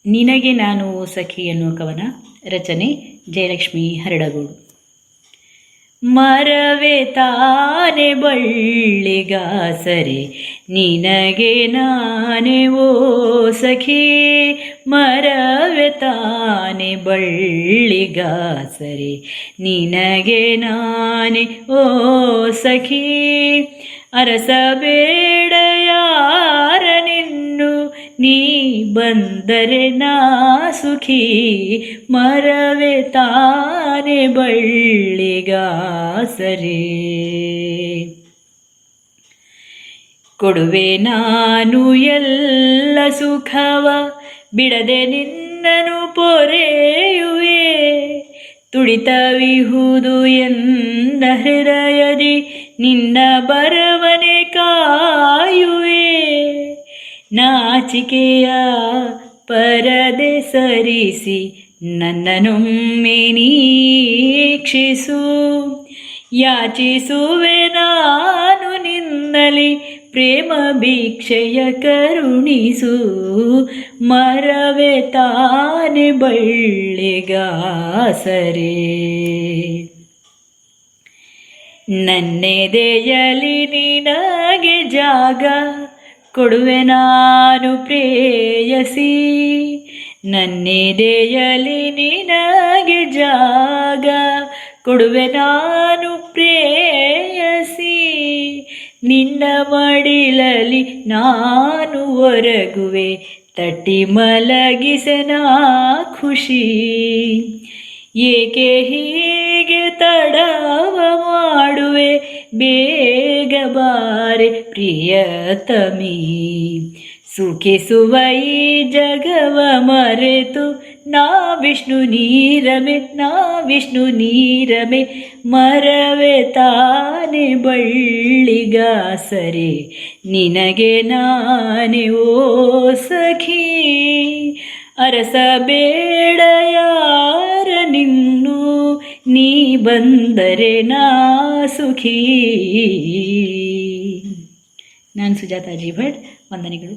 ನಿನಗೆ ನಾನು ಸಖಿ ಎನ್ನುವ ಕವನ. ರಚನೆ ಜಯಲಕ್ಷ್ಮಿ ಹರಡಗೋಡು. ಮರವೇ ತಾನೆ ಬಳ್ಳಿಗಾಸರೆ ನಿನಗೆ ನಾನೇ ಓ ಸಖಿ, ಮರವೇ ತಾನೆ ಬಳ್ಳಿಗಾಸರೆ ನಿನಗೆ ನಾನೇ ಓ ಸಖಿ, ಅರಸಬೇಡ ಯಾರ ನಿನ್ನು ನೀ ಬಂದರೆ ನಾ ಸುಖಿ, ಮರವೇ ತಾನೆ ಬಳ್ಳಿಗಾಸರೆ. ಕೊಡುವೆ ನಾನು ಎಲ್ಲ ಸುಖವ ಬಿಡದೆ ನಿನ್ನನು ಪೊರೆಯುವೆ, ತುಡಿತವಿಹುದು ಎನ್ನ ಹೃದಯದಿ ನಿನ್ನ ಬರವನೆ ಕಾಯುವೆ, ನಾಚಿಕೆಯ ಪರದೆ ಸರಿಸಿ ನನ್ನನೊಮ್ಮೆ ನೀಕ್ಷಿಸು, ಯಾಚಿಸುವೆ ನಾನು ನಿನ್ನಲಿ ಪ್ರೇಮ ಭಿಕ್ಷೆಯ ಕರುಣಿಸು, ಮರವೇ ತಾನೆ ಬಳ್ಳಿಗಾಸರೆ. ನನ್ನೆದೆಯಲಿ ನಿನಗೆ ಜಾಗ ಕೊಡುವೆ ನಾನು ಪ್ರೇಯಸಿ, ನನ್ನೆದೆಯಲಿ ನಿನಗೆ ಜಾಗ ಕೊಡುವೆ ನಾನು ಪ್ರೇಯಸಿ, ನಿನ್ನ ಮಡಿಲಲ್ಲಿ ನಾನು ಒರಗುವೆ ತಟ್ಟಿ ಮಲಗಿಸೆನಾ ಖುಷಿ, ಏಕೆ ಹೀಗೆ ತಡವ ಮಾಡುವೆ ಬೇಗ ಬಾರೆ ಪ್ರಿಯತಮಿ, ಸುಖಿಸುವ ಈ ಜಗವ ಮರೆತು ನಾ ವಿಷ್ಣು ನೀರಮೆ ನಾ ವಿಷ್ಣು ನೀರಮೆ, ಮರವೇ ತಾನೆ ಬಳ್ಳಿಗಾಸರೆ ನಿನಗೆ ನಾನೇ ಓ ಸಖಿ, ಅರಸಬೇಡ ಯಾರ ನಿನ್ನು ನೀ ಬಂದರೆ ನಾ ಸುಖಿ. ನಾನು ಸುಜಾತಾ ಜಿ ಭಟ್. ವಂದನೆಗಳು.